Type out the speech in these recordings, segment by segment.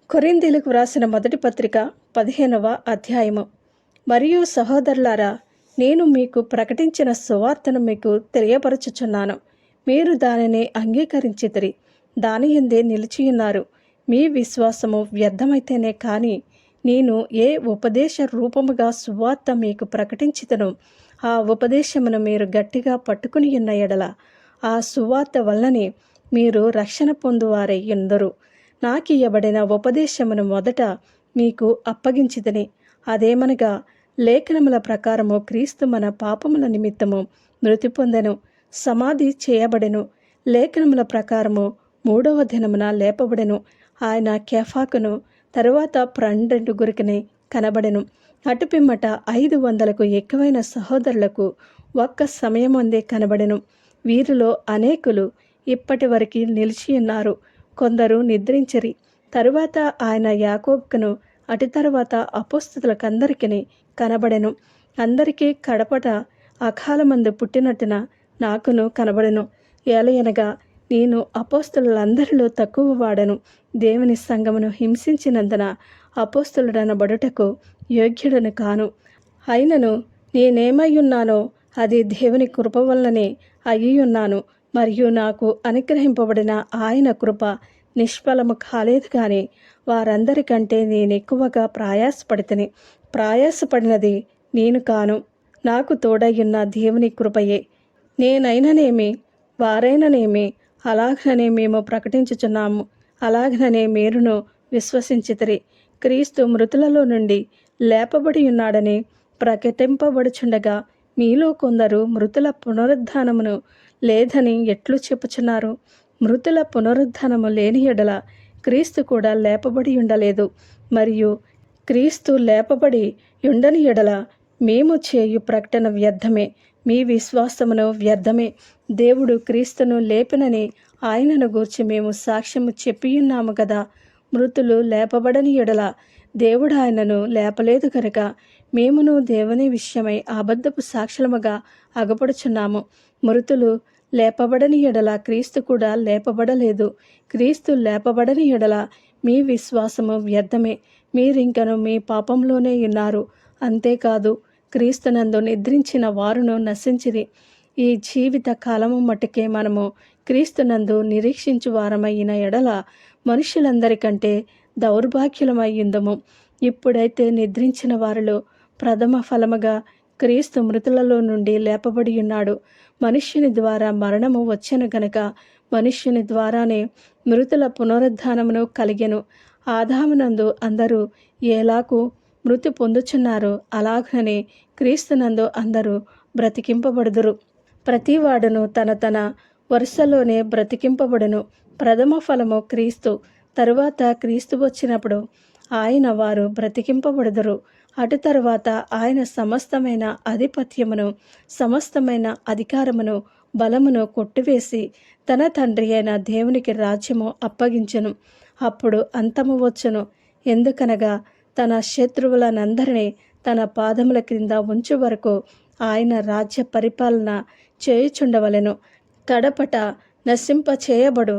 కొరింథీయులకు వ్రాసిన మొదటి పత్రిక 15వ అధ్యాయము. మరియు సహోదరులారా, నేను మీకు ప్రకటించిన సువార్తను మీకు తెలియపరచుచున్నాను. మీరు దానిని అంగీకరించితిరి, దాని యందే నిలిచియున్నారు. మీ విశ్వాసము వ్యర్థమైతేనే కాని నేను ఏ ఉపదేశ రూపముగా సువార్త మీకు ప్రకటించితనో ఆ ఉపదేశమును మీరు గట్టిగా పట్టుకుని ఉన్న ఎడల ఆ సువార్త వల్లనే మీరు రక్షణ పొందువారై యుందురు. నాకియ్యబడిన ఉపదేశమును మొదట మీకు అప్పగించితిని. అదేమనగా, లేఖనముల ప్రకారము క్రీస్తు మన పాపముల నిమిత్తము మృతి పొందెను, సమాధి చేయబడెను, లేఖనముల ప్రకారము 3వ దినమున లేపబడెను. ఆయన కేఫాకును తరువాత 12 కనబడెను. అటుపిమ్మట 500కు ఎక్కువైన సహోదరులకు ఒక్క సమయమందే కనబడెను. వీరిలో అనేకులు ఇప్పటి వరకు నిలిచియున్నారు, కొందరు నిద్రించిరి. తరువాత ఆయన యాకోబుకును అటు తరువాత అపోస్తలులకందరికీ కనబడెను. అందరికీ కడపట అకాలమందు పుట్టినట్టున నాకును కనబడెను. ఏలయనగా నేను అపోస్తలులందరిలో తక్కువ వాడను. దేవుని సంఘమును హింసించినందున అపోస్తలుడనబడుటకు యోగ్యుడను కాను. అయినను నేనేమయ్యున్నానో అది దేవుని కృప వల్లనే అయ్యున్నాను. మరియు నాకు అనుగ్రహింపబడిన ఆయన కృప నిష్ఫలము కాలేదు కానీ వారందరికంటే నేనెక్కువగా ప్రయాసపడితిని. ప్రయాసపడినది నేను కాను, నాకు తోడయ్యున్న దేవుని కృపయే. నేనైననేమి వారైననేమి అలాగనే మేము ప్రకటించుచున్నాము. అలాగనే మీరును విశ్వసించితిరి. క్రీస్తు మృతులలో నుండి లేపబడి ఉన్నాడని ప్రకటింపబడుచుండగా మీలో కొందరు మృతుల పునరుద్ధానమును లేదని ఎట్లు చెప్పుచున్నారు? మృతుల పునరుద్ధానము లేని ఎడల క్రీస్తు కూడా లేపబడి ఉండలేదు. మరియు క్రీస్తు లేపబడి ఉండని ఎడల మేము చేయు ప్రకటన వ్యర్థమే, మీ విశ్వాసమును వ్యర్థమే. దేవుడు క్రీస్తును లేపినని ఆయనను గూర్చి మేము సాక్ష్యము చెప్పియున్నాము కదా. మృతులు లేపబడని ఎడల దేవుడు ఆయనను లేపలేదు కనుక మేమును దేవుని విషయమై అబద్ధపు సాక్షులముగా అగపడుచున్నాము. మృతులు లేపబడని ఎడల క్రీస్తు కూడా లేపబడలేదు. క్రీస్తు లేపబడని ఎడల మీ విశ్వాసము వ్యర్థమే, మీరింకను మీ పాపంలోనే ఉన్నారు. అంతేకాదు, క్రీస్తునందు నిద్రించిన వారును నశించిరి. ఈ జీవిత కాలము మట్టుకే మనము క్రీస్తునందు నిరీక్షించు వారమైన ఎడల మనుషులందరికంటే దౌర్భాగ్యులమయ్యుందము. ఇప్పుడైతే నిద్రించిన వారిలో ప్రథమ ఫలముగా క్రీస్తు మృతులలో నుండి లేపబడి ఉన్నాడు. మనుష్యుని ద్వారా మరణము వచ్చెను గనక మనుష్యుని ద్వారానే మృతుల పునరుద్ధానమును కలిగెను. ఆదామునందు అందరూ ఎలాగూ మృతి పొందుచున్నారో అలాగనే క్రీస్తునందు అందరూ బ్రతికింపబడుదురు. ప్రతివాడును తన తన వరుసలోనే బ్రతికింపబడును. ప్రథమ ఫలము క్రీస్తు, తరువాత క్రీస్తు వచ్చినప్పుడు ఆయన వారు బ్రతికింపబడుదురు. అటు తరువాత ఆయన సమస్తమైన ఆధిపత్యమును, సమస్తమైన అధికారమును, బలమును కొట్టివేసి తన తండ్రి అయిన దేవునికి రాజ్యము అప్పగించును. అప్పుడు అంతము వచ్చును. ఎందుకనగా తన శత్రువులనందరినీ తన పాదముల క్రింద ఉంచు వరకు ఆయన రాజ్య పరిపాలన చేయుచుండవలెను. కడపట నశింప చేయబడు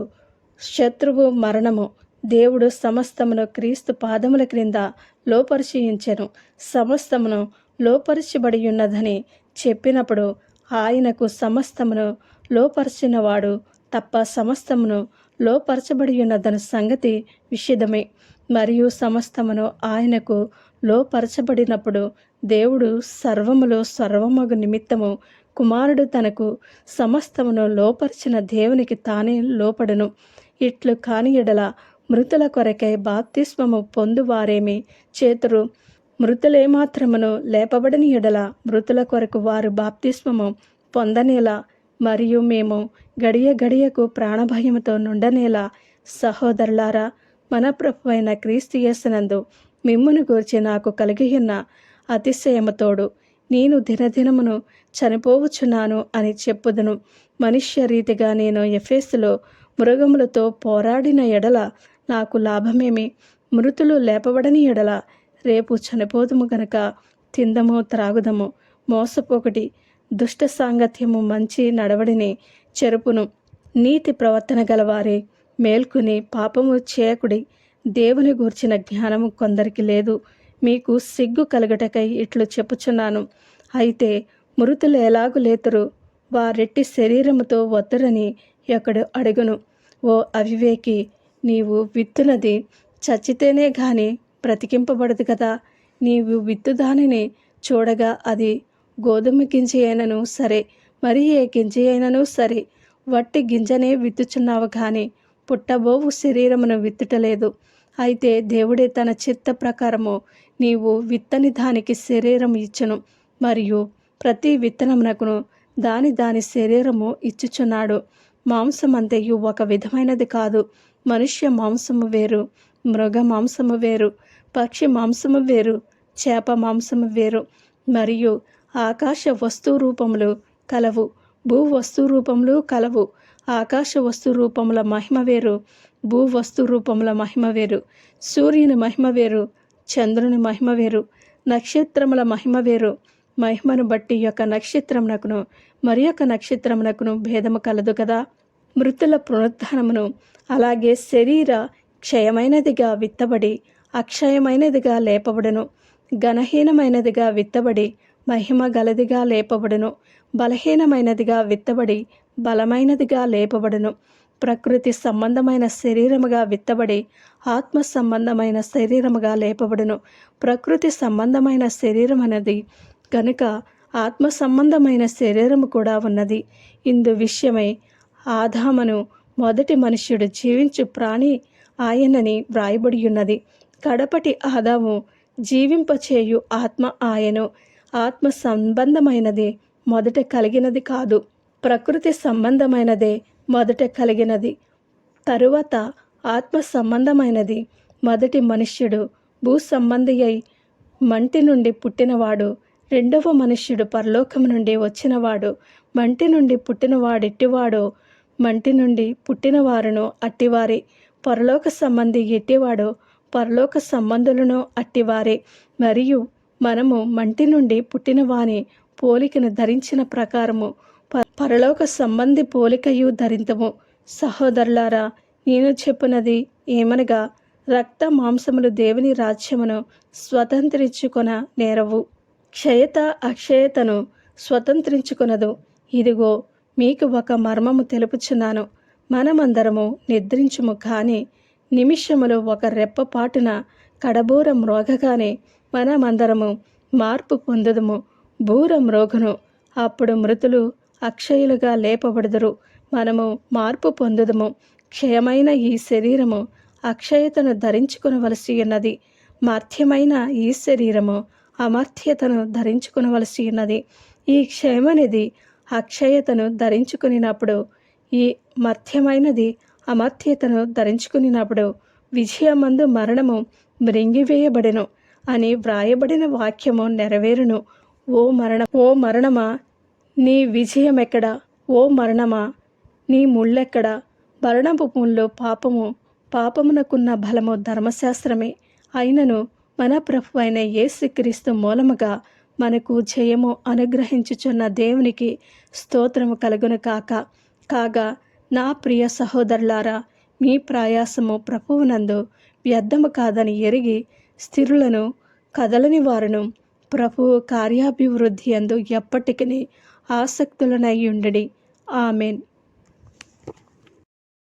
శత్రువు మరణము. దేవుడు సమస్తమును క్రీస్తు పాదముల క్రింద లోపరిచియుంచెను. సమస్తమును లోపరచబడి ఉన్నదని చెప్పినప్పుడు ఆయనకు సమస్తమును లోపరిచినవాడు తప్ప సమస్తమును లోపరచబడి ఉన్నదన్న సంగతి విషిదమే. మరియు సమస్తమును ఆయనకు లోపరచబడినప్పుడు దేవుడు సర్వములో సర్వమగు నిమిత్తము కుమారుడు తనకు సమస్తమును లోపరిచిన దేవునికి తానే లోపడును. ఇట్లు కాని ఎడల మృతుల కొరకై బాప్తిస్మము పొందువారేమి చేతురు? మృతులేమాత్రమును లేపబడని ఎడల మృతుల కొరకు వారు బాప్తిస్మము పొందనేలా, మరియు మేము గడియ గడియకు ప్రాణభయముతో నుండనేలా. సహోదరులారా, మన ప్రభు అయిన క్రీస్తు యేసునందు మిమ్మును గూర్చి నాకు కలిగియున్న అతిశయముతోడు నేను దినదినమును చనిపోవచ్చున్నాను అని చెప్పుదును. మనుష్య రీతిగా నేను ఎఫెసులో మృగములతో పోరాడిన ఎడల నాకు లాభమేమి? మృతులు లేపబడని ఎడల రేపు చనిపోదుము గనక తిందము, త్రాగుదము, మోసపోకటి, దుష్ట సాంగత్యము మంచి నడవడిని చెరుపును. నీతి ప్రవర్తన గలవారే మేల్కొని పాపము చేయకుడి. దేవుని గూర్చిన జ్ఞానము కొందరికి లేదు. మీకు సిగ్గు కలుగటకై ఇట్లు చెప్పుచున్నాను. అయితే మృతులు ఎలాగు లేతురు, వారెట్టి శరీరముతో వత్తురని ఒకడు అడుగును. ఓ అవివేకి, నీవు విత్తునది చచ్చితేనే గాని బ్రతికింపబడదు కదా. నీవు విత్తు దానిని చూడగా అది గోధుమ గింజ అయినను సరే, మరి ఏ గింజ అయినను సరే, వట్టి గింజనే విత్తుచున్నావు కానీ పుట్టబోవు శరీరమును విత్తుటలేదు. అయితే దేవుడే తన చిత్త ప్రకారము నీవు విత్తని దానికి శరీరం ఇచ్చును, మరియు ప్రతి విత్తనమునకును దాని దాని శరీరము ఇచ్చుచున్నాడు. మాంసమంతయు ఒక విధమైనది కాదు. మనుష్య మాంసము వేరు, మృగ మాంసము వేరు, పక్షి మాంసము వేరు, చేప మాంసము వేరు. మరియు ఆకాశ వస్తు రూపములు కలవు, భూ వస్తు రూపములు కలవు. ఆకాశ వస్తు రూపముల మహిమ వేరు, భూ వస్తు రూపముల మహిమ వేరు. సూర్యుని మహిమ వేరు, చంద్రుని మహిమ వేరు, నక్షత్రముల మహిమ వేరు. మహిమను బట్టి యొక్క నక్షత్రమునకును మరి యొక్క నక్షత్రమునకును భేదము కలదు కదా. మృతుల పునరుత్థానమును అలాగే శరీర క్షయమైనదిగా విత్తబడి అక్షయమైనదిగా లేపబడును, ఘనహీనమైనదిగా విత్తబడి మహిమ గలదిగా లేపబడును, బలహీనమైనదిగా విత్తబడి బలమైనదిగా లేపబడును. ప్రకృతి సంబంధమైన శరీరముగా విత్తబడి ఆత్మ సంబంధమైన శరీరముగా లేపబడును. ప్రకృతి సంబంధమైన శరీరం అనేది కనుక ఆత్మ సంబంధమైన శరీరము కూడా ఉన్నది. ఇందు విషయమై ఆదామును మొదటి మనుష్యుడు జీవించు ప్రాణి ఆయనని వ్రాయబడి ఉన్నది. కడపటి ఆదాము జీవింపచేయు ఆత్మ ఆయను. ఆత్మ సంబంధమైనది మొదట కలిగినది కాదు, ప్రకృతి సంబంధమైనదే మొదట కలిగినది. తరువాత ఆత్మ సంబంధమైనది. మొదటి మనుష్యుడు భూ సంబంధి అయి మంటి నుండి పుట్టినవాడు. రెండవ మనుష్యుడు పరలోకము నుండి వచ్చినవాడు. మంటి నుండి పుట్టినవాడెట్టివాడో మంటి నుండి పుట్టిన వారును అట్టివారే. పరలోక సంబంధి ఎట్టివాడో పరలోక సంబంధులను అట్టివారే. మరియు మనము మంటి నుండి పుట్టిన వాని పోలికను ధరించిన ప్రకారము పరలోక సంబంధి పోలికయు ధరింతము. సహోదరులారా, నేను చెప్పునది ఏమనగా, రక్త మాంసములు దేవుని రాజ్యమును స్వతంత్రించుకొన నేరవు, క్షయత అక్షయతను స్వతంత్రించుకొనదు. ఇదిగో మీకు ఒక మర్మము తెలుపుచున్నాను. మనమందరము నిద్రించుము, కానీ నిమిషములో ఒక రెప్పపాటున కడబూర మ్రోగగానే మనమందరము మార్పు పొందుదుము. బూర మ్రోగును, అప్పుడు మృతులు అక్షయులుగా లేపబడుదురు. మనము మార్పు పొందుదుము. క్షయమైన ఈ శరీరము అక్షయతను ధరించుకొనవలసి ఉన్నది, మర్త్యమైన ఈ శరీరము అమర్త్యతను ధరించుకొనవలసి ఉన్నది. ఈ క్షయమనేది అక్షయతను ధరించుకునినప్పుడు, ఈ మర్త్యమైనది అమర్త్యతను ధరించుకునినప్పుడు విజయమందు మరణము మృంగివేయబడెను అని వ్రాయబడిన వాక్యము నెరవేరును. ఓ మరణమా, నీ విజయమెక్కడా? ఓ మరణమా, నీ ముళ్ళెక్కడా? మరణపు ముళ్ళు పాపము, పాపమునకున్న బలము ధర్మశాస్త్రమే. అయినను మన ప్రభు అయిన యేసుక్రీస్తు మూలముగా మనకు జయము అనుగ్రహించుచున్న దేవునికి స్తోత్రము కలుగును కాగా నా ప్రియ సహోదరులారా, మీ ప్రయాసము ప్రభువునందు వ్యర్థము కాదని ఎరిగి స్థిరులను కదలని వారును ప్రభువు కార్యాభివృద్ధి యందు ఎప్పటికీ ఆసక్తులనై ఉండుడి. ఆమెన్.